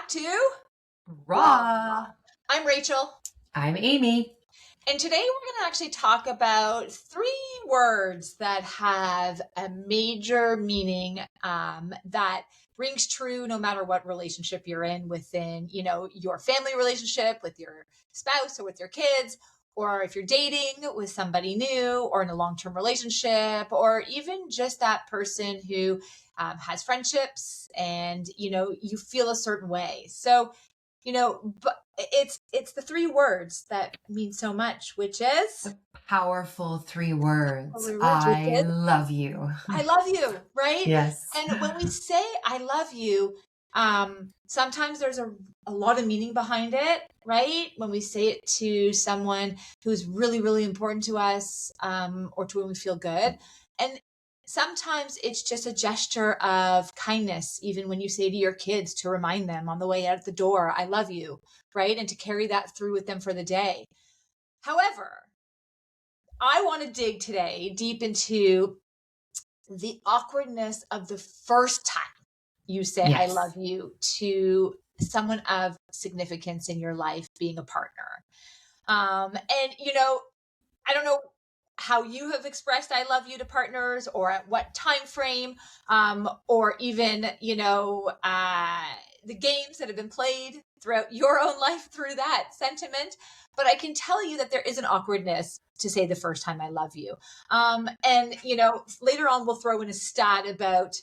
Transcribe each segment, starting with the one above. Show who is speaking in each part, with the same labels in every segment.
Speaker 1: back to
Speaker 2: Raw.
Speaker 1: I'm Rachel.
Speaker 2: I'm Amy.
Speaker 1: And today we're going to actually talk about 3 words that have a major meaning that rings true no matter what relationship you're in within, your family relationship with your spouse or with your kids, or if you're dating with somebody new or in a long-term relationship, or even just that person who has friendships and, you feel a certain way. So, but it's the 3 words that mean so much, which is
Speaker 2: The powerful 3 words.
Speaker 1: 3 words, which
Speaker 2: I
Speaker 1: is
Speaker 2: love you.
Speaker 1: I love you, right?
Speaker 2: Yes.
Speaker 1: And when we say I love you, sometimes there's a lot of meaning behind it, right? When we say it to someone who's really, really important to us, or to when we feel good. And sometimes it's just a gesture of kindness, even when you say to your kids to remind them on the way out the door, I love you, right? And to carry that through with them for the day. However, I want to dig today deep into the awkwardness of the first time you say I
Speaker 2: Yes.
Speaker 1: love you to someone of significance in your life, being a partner. And I don't know how you have expressed I love you to partners, or at what time frame, or even the games that have been played throughout your own life through that sentiment. But I can tell you that there is an awkwardness to say the first time I love you. And later on we'll throw in a stat about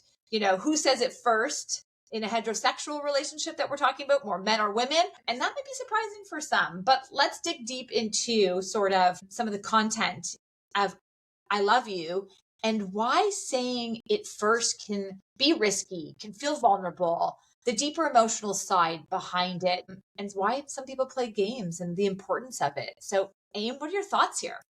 Speaker 1: who says it first in a heterosexual relationship that we're talking about, more men or women. And that might be surprising for some, but let's dig deep into sort of some of the content of I love you and why saying it first can be risky, can feel vulnerable, the deeper emotional side behind it, and why some people play games and the importance of it. So, Aim, what are your thoughts here?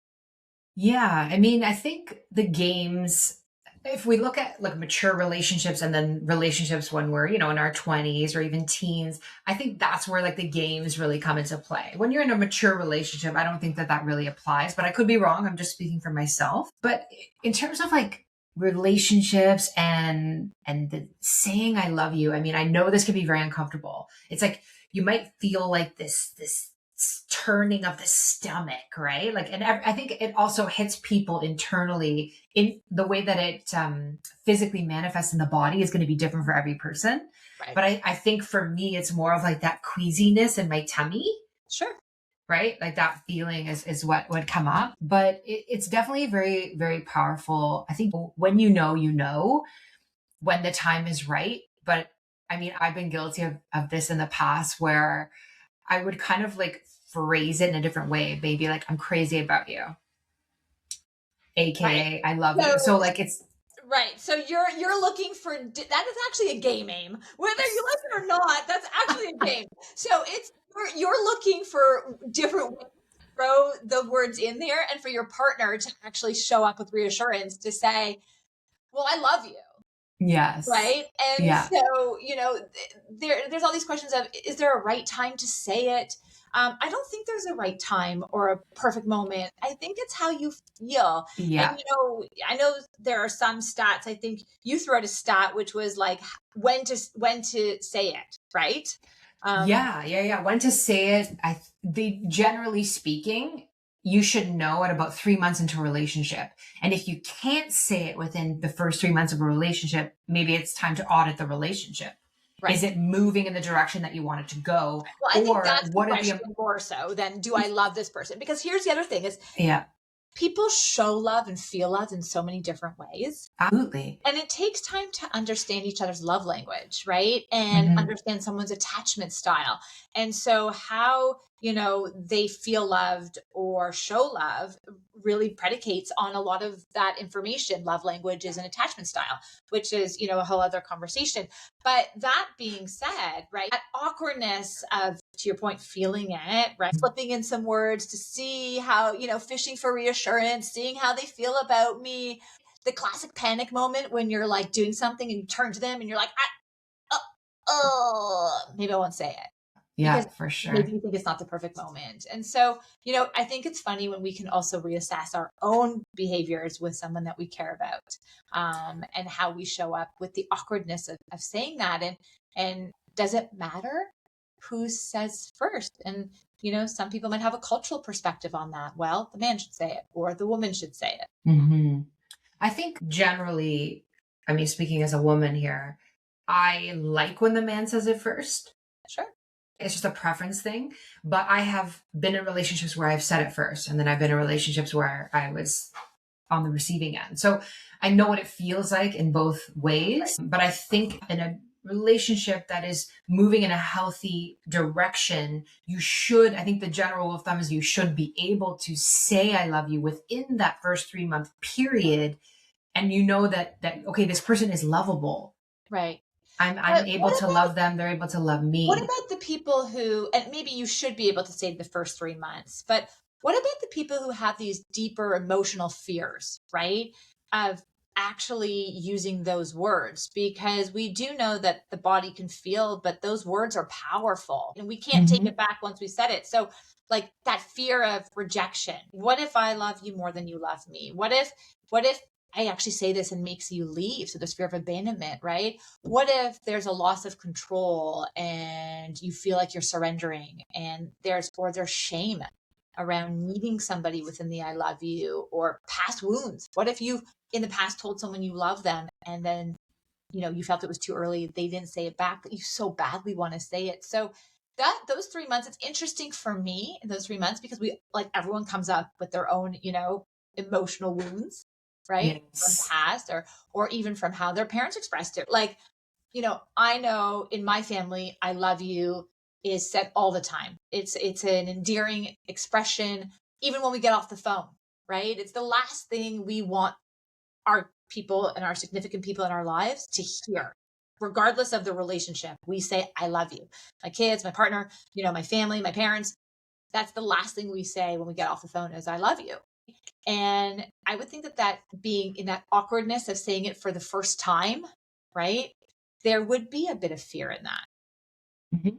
Speaker 2: Yeah. I mean, I think the games, if we look at like mature relationships and then relationships when we're, in our 20s or even teens, I think that's where like the games really come into play. When you're in a mature relationship, I don't think that that really applies, but I could be wrong. I'm just speaking for myself. But in terms of like relationships and the saying I love you, I mean, I know this can be very uncomfortable. It's like you might feel like this turning of the stomach, right? Like, and I think it also hits people internally in the way that it physically manifests in the body is going to be different for every person.
Speaker 1: Right.
Speaker 2: But I think for me, it's more of like that queasiness in my tummy.
Speaker 1: Sure.
Speaker 2: Right? Like that feeling is what would come up. But it's definitely very, very powerful. I think when you know when the time is right. But I mean, I've been guilty of this in the past where I would kind of like phrase it in a different way. Maybe like, I'm crazy about you. AKA, I love you. So like it's
Speaker 1: right. So you're looking for that is actually a game, Aim. Whether you like it or not, that's actually a game. So it's you're looking for different ways to throw the words in there, and for your partner to actually show up with reassurance to say, "Well, I love you."
Speaker 2: yes.
Speaker 1: Right. And
Speaker 2: Yeah.
Speaker 1: so, there's all these questions of, is there a right time to say it? I don't think there's a right time or a perfect moment. I think it's how you feel.
Speaker 2: Yeah.
Speaker 1: And, I know there are some stats. I think you threw out a stat, which was like when to say it. Right.
Speaker 2: Yeah. When to say it. Generally speaking, you should know at about 3 months into a relationship. And if you can't say it within the first 3 months of a relationship, maybe it's time to audit the relationship. Right. Is it moving in the direction that you want it to go?
Speaker 1: Well, I think that's the question more so than do I love this person? Because here's the other thing is, people show love and feel love in so many different ways.
Speaker 2: Absolutely.
Speaker 1: And it takes time to understand each other's love language, right? And understand someone's attachment style. And so how, they feel loved or show love really predicates on a lot of that information. Love language is an attachment style, which is, a whole other conversation. But that being said, right, that awkwardness of, to your point, feeling it, right, slipping in some words to see how, fishing for reassurance, seeing how they feel about me. The classic panic moment when you're like doing something and you turn to them and you're like, maybe I won't say it.
Speaker 2: Yeah, for sure.
Speaker 1: Maybe you think it's not the perfect moment. And so, I think it's funny when we can also reassess our own behaviors with someone that we care about, and how we show up with the awkwardness of saying that. And does it matter? who says first. And, some people might have a cultural perspective on that. Well, the man should say it or the woman should say it.
Speaker 2: Mm-hmm. I think generally, I mean, speaking as a woman here, I like when the man says it first.
Speaker 1: Sure.
Speaker 2: It's just a preference thing. But I have been in relationships where I've said it first. And then I've been in relationships where I was on the receiving end. So I know what it feels like in both ways. Right. But I think in a relationship that is moving in a healthy direction, I think the general rule of thumb is you should be able to say I love you within that first 3-month period. And that, okay, this person is lovable.
Speaker 1: Right.
Speaker 2: I'm able to love them. They're able to love me.
Speaker 1: What about the people who, and maybe you should be able to say the first 3 months, but what about the people who have these deeper emotional fears, right? Of actually using those words, because we do know that the body can feel, but those words are powerful and we can't take it back once we said it. So like that fear of rejection. What if I love you more than you love me? What if I actually say this and makes you leave? So there's fear of abandonment, right? What if there's a loss of control and you feel like you're surrendering, and there's shame around needing somebody within the I love you, or past wounds? What if you in the past told someone you love them and then, you felt it was too early, they didn't say it back, but you so badly want to say it. So those 3 months, it's interesting for me in those 3 months because everyone comes up with their own, emotional wounds, right?
Speaker 2: Yes.
Speaker 1: From past or even from how their parents expressed it. I know in my family, I love you is said all the time. It's an endearing expression, even when we get off the phone, right? It's the last thing we want our people and our significant people in our lives to hear. Regardless of the relationship, we say, I love you. My kids, my partner, my family, my parents. That's the last thing we say when we get off the phone is I love you. And I would think that being in that awkwardness of saying it for the first time, right? There would be a bit of fear in that.
Speaker 2: Mm-hmm.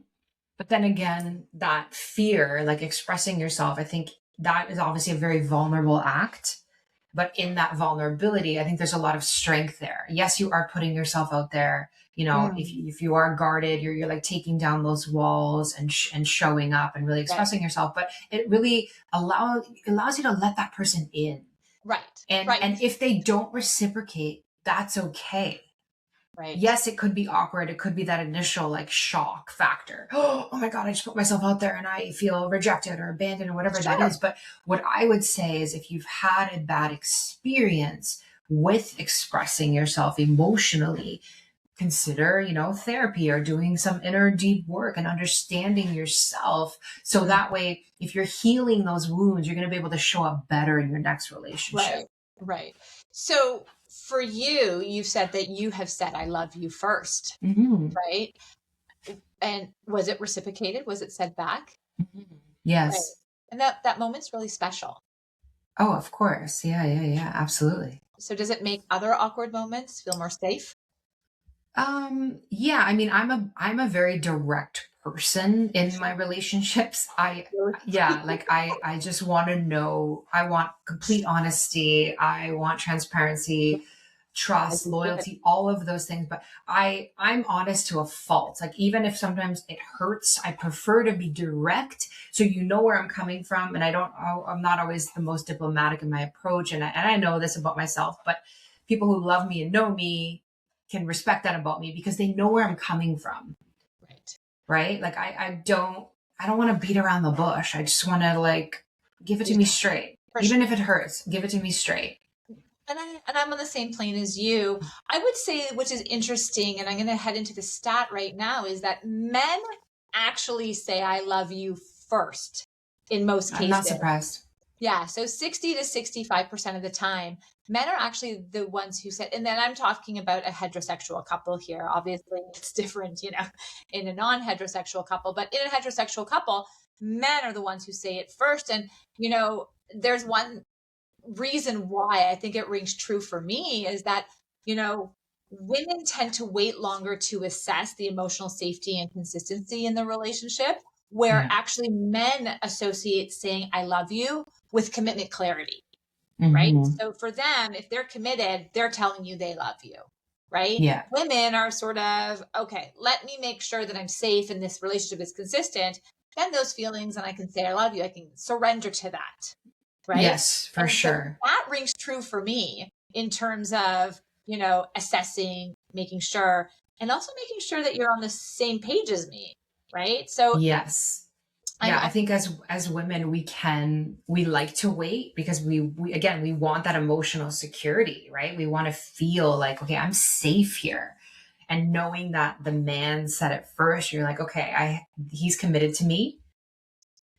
Speaker 2: But then again, that fear, like expressing yourself, I think that is obviously a very vulnerable act. But in that vulnerability, I think there's a lot of strength there. Yes, you are putting yourself out there. If you are guarded, you're like taking down those walls and showing up and really expressing yourself. But it really allows you to let that person in.
Speaker 1: Right.
Speaker 2: And if they don't reciprocate, that's okay.
Speaker 1: Right.
Speaker 2: Yes, it could be awkward. It could be that initial like shock factor. Oh my God, I just put myself out there and I feel rejected or abandoned or whatever that is. But what I would say is if you've had a bad experience with expressing yourself emotionally, consider, therapy or doing some inner deep work and understanding yourself. So that way, if you're healing those wounds, you're going to be able to show up better in your next relationship.
Speaker 1: Right. So for you, you've said that you have said, I love you first, right? And was it reciprocated? Was it said back?
Speaker 2: Mm-hmm. Yes.
Speaker 1: Right. And that moment's really special.
Speaker 2: Oh, of course. Yeah. Absolutely.
Speaker 1: So does it make other awkward moments feel more safe?
Speaker 2: Yeah, I mean, I'm a very direct person in my relationships. I just want to know, I want complete honesty. I want transparency, trust, loyalty, all of those things. But I'm honest to a fault. Like, even if sometimes it hurts, I prefer to be direct. So you know where I'm coming from. And I'm not always the most diplomatic in my approach. And I know this about myself, but people who love me and know me can respect that about me because they know where I'm coming from. Right. Like I don't want to beat around the bush. I just want to like, give it to me straight. Even if it hurts, give it to me straight.
Speaker 1: And I'm on the same plane as you. I would say, which is interesting, and I'm going to head into the stat right now, is that men actually say, I love you first in most cases.
Speaker 2: I'm not surprised.
Speaker 1: Yeah. So 60 to 65% of the time, men are actually the ones who said, and then I'm talking about a heterosexual couple here. Obviously it's different, in a non-heterosexual couple, but in a heterosexual couple, men are the ones who say it first. And, there's one reason why I think it rings true for me is that, women tend to wait longer to assess the emotional safety and consistency in the relationship, where actually men associate saying, I love you with commitment clarity, right? So for them, if they're committed, they're telling you they love you, right?
Speaker 2: Yeah.
Speaker 1: Women are sort of, okay, let me make sure that I'm safe and this relationship is consistent. Then those feelings, and I can say, I love you. I can surrender to that. Right.
Speaker 2: Yes, for
Speaker 1: And so
Speaker 2: sure.
Speaker 1: that rings true for me in terms of, assessing, making sure, and also making sure that you're on the same page as me. Right. So
Speaker 2: Yes.
Speaker 1: I'm
Speaker 2: Yeah, I think as women we like to wait because we again we want that emotional security, right? We want to feel like, okay, I'm safe here. And knowing that the man said it first, you're like, okay, he's committed to me,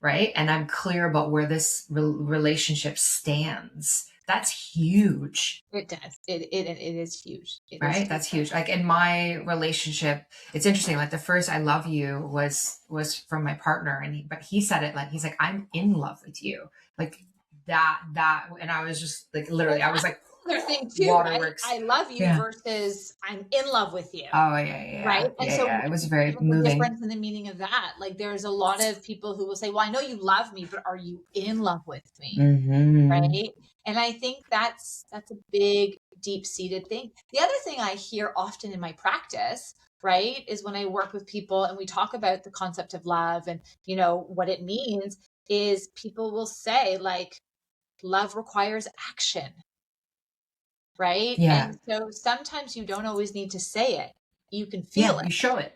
Speaker 2: right? And I'm clear about where this relationship stands. That's huge.
Speaker 1: it does. It is huge. It is
Speaker 2: Right,
Speaker 1: huge.
Speaker 2: that's huge. Like in my relationship, it's interesting, like the first I love you was from my partner, and but he said it like, he's like, I'm in love with you, like that and I was just like, literally, I was like,
Speaker 1: Another thing too, right?
Speaker 2: waterworks.
Speaker 1: I love you
Speaker 2: Yeah.
Speaker 1: versus I'm in love with you.
Speaker 2: Oh, yeah,
Speaker 1: Right.
Speaker 2: yeah,
Speaker 1: And
Speaker 2: yeah,
Speaker 1: so
Speaker 2: yeah, it was very
Speaker 1: even the
Speaker 2: moving.
Speaker 1: difference in the meaning of that, like there's a lot of people who will say, well, I know you love me, but are you in love with me?
Speaker 2: Mm-hmm.
Speaker 1: Right. And I think that's a big, deep seated thing. The other thing I hear often in my practice, right, is when I work with people and we talk about the concept of love and, what it means, is people will say, like, love requires action. Right.
Speaker 2: Yeah,
Speaker 1: And so sometimes you don't always need to say it. You can
Speaker 2: yeah,
Speaker 1: feel it.
Speaker 2: you show it,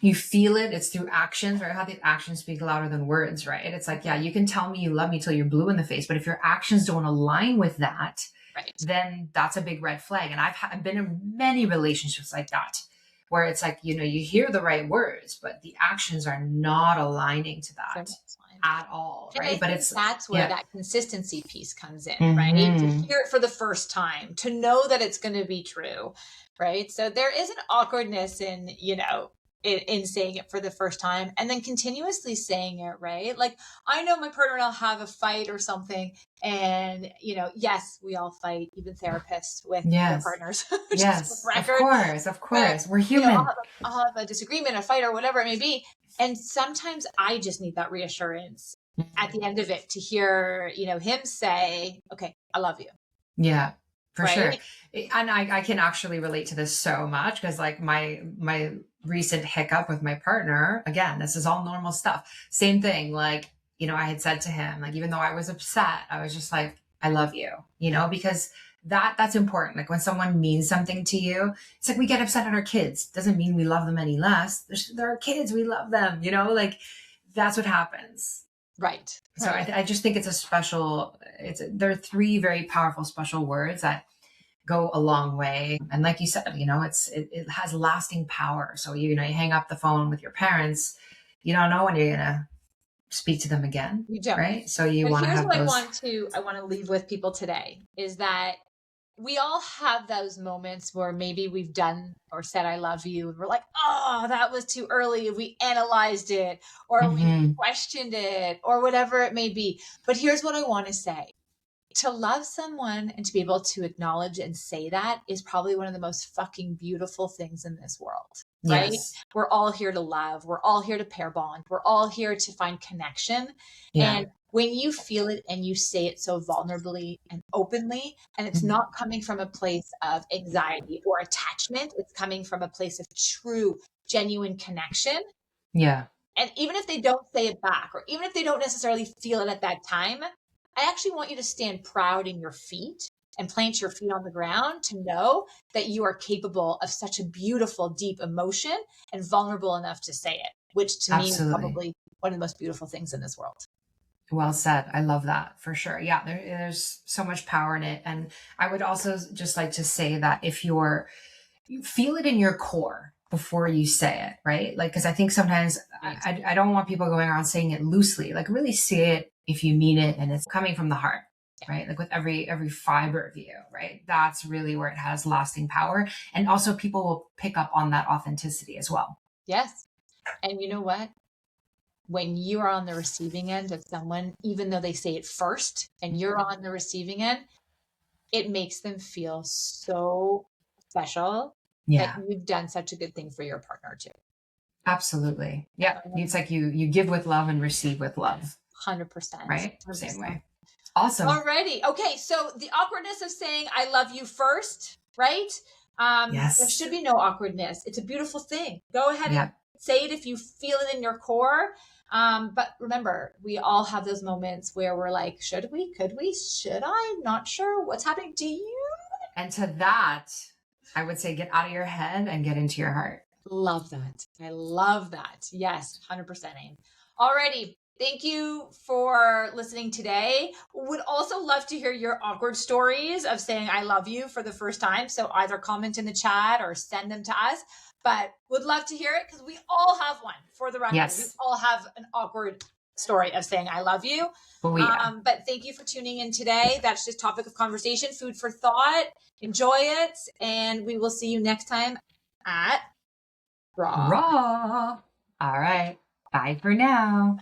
Speaker 2: you feel it, it's through actions, right? How the actions speak louder than words, right? It's like, yeah, you can tell me you love me till you're blue in the face, but if your actions don't align with that,
Speaker 1: Right.
Speaker 2: then that's a big red flag. And I've been in many relationships like that, where it's like, you hear the right words, but the actions are not aligning to
Speaker 1: So
Speaker 2: that
Speaker 1: that's fine.
Speaker 2: at all,
Speaker 1: And I
Speaker 2: right? But
Speaker 1: think
Speaker 2: it's,
Speaker 1: that's where
Speaker 2: yeah.
Speaker 1: that consistency piece comes in, right? To
Speaker 2: Mm-hmm.
Speaker 1: hear it for the first time, to know that it's going to be true, right? So there is an awkwardness in, in saying it for the first time and then continuously saying it, right? Like I know my partner and I'll have a fight or something. And, yes, we all fight, even therapists with their
Speaker 2: Yes.
Speaker 1: partners, just for
Speaker 2: Yes.
Speaker 1: the
Speaker 2: Of
Speaker 1: record.
Speaker 2: course. Of
Speaker 1: But,
Speaker 2: course. We're human.
Speaker 1: I'll have a disagreement, a fight, or whatever it may be. And sometimes I just need that reassurance at the end of it to hear, him say, okay, I love you.
Speaker 2: Yeah, for sure.
Speaker 1: Right.
Speaker 2: And I can actually relate to this so much because like my recent hiccup with my partner, again, this is all normal stuff. Same thing. Like, I had said to him, like, even though I was upset, I was just like, I love you, because that's important. Like when someone means something to you, it's like we get upset at our kids. Doesn't mean we love them any less. They're our kids. We love them, like that's what happens.
Speaker 1: Right.
Speaker 2: So I just think it's there are three very powerful special words that go a long way. And like you said, it has lasting power. So, you hang up the phone with your parents, you don't know when you're going to speak to them again.
Speaker 1: You don't.
Speaker 2: Right. So you
Speaker 1: But
Speaker 2: want to
Speaker 1: here's
Speaker 2: have
Speaker 1: what
Speaker 2: those.
Speaker 1: I want to leave with people today is that we all have those moments where maybe we've done or said I love you and we're like, oh, that was too early. We analyzed it or we
Speaker 2: Mhm.
Speaker 1: questioned it or whatever it may be. But here's what I want to say. To love someone and to be able to acknowledge and say that is probably one of the most fucking beautiful things in this world, right?
Speaker 2: Yes.
Speaker 1: We're all here to love. We're all here to pair bond. We're all here to find connection.
Speaker 2: Yeah.
Speaker 1: And when you feel it and you say it so vulnerably and openly, and it's
Speaker 2: Mhm.
Speaker 1: not coming from a place of anxiety or attachment, it's coming from a place of true, genuine connection.
Speaker 2: Yeah.
Speaker 1: And even if they don't say it back, or even if they don't necessarily feel it at that time, I actually want you to stand proud in your feet and plant your feet on the ground to know that you are capable of such a beautiful, deep emotion and vulnerable enough to say it, which to me is
Speaker 2: Absolutely.
Speaker 1: probably one of the most beautiful things in this world.
Speaker 2: Well said. I love that for sure. Yeah, there's so much power in it. And I would also just like to say that if you feel it in your core before you say it, right? Like, because I think sometimes I don't want people going around saying it loosely. Like, really say it if you mean it and it's coming from the heart, right? Like with every fiber of you, right? That's really where it has lasting power. And also, people will pick up on that authenticity as well.
Speaker 1: Yes. And you know what? When you are on the receiving end of someone, even though they say it first and you're on the receiving end, it makes them feel so special that
Speaker 2: Yeah,
Speaker 1: you've done such a good thing for your partner too.
Speaker 2: absolutely. Yeah, it's like you give with love and receive with love,
Speaker 1: 100%.
Speaker 2: right?
Speaker 1: 100%.
Speaker 2: Same way. Awesome.
Speaker 1: Alrighty. Okay. So the awkwardness of saying I love you first, right? There
Speaker 2: Yes.
Speaker 1: should be no awkwardness. It's a beautiful thing. Go ahead and
Speaker 2: Yeah.
Speaker 1: say it if you feel it in your core. But remember, we all have those moments where we're like, should we? Could we? Should I? Not sure. What's happening? Do you?
Speaker 2: And to that, I would say get out of your head and get into your heart.
Speaker 1: Love that. I love that. Yes, 100%. Aim. Alrighty. Thank you for listening today. Would also love to hear your awkward stories of saying I love you for the first time. So either comment in the chat or send them to us. But would love to hear it because we all have one, for the record.
Speaker 2: Yes.
Speaker 1: We all have an awkward story of saying I love you.
Speaker 2: Yeah.
Speaker 1: But thank you for tuning in today. That's just topic of conversation, food for thought. Enjoy it. And we will see you next time at Raw.
Speaker 2: All right. Bye for now.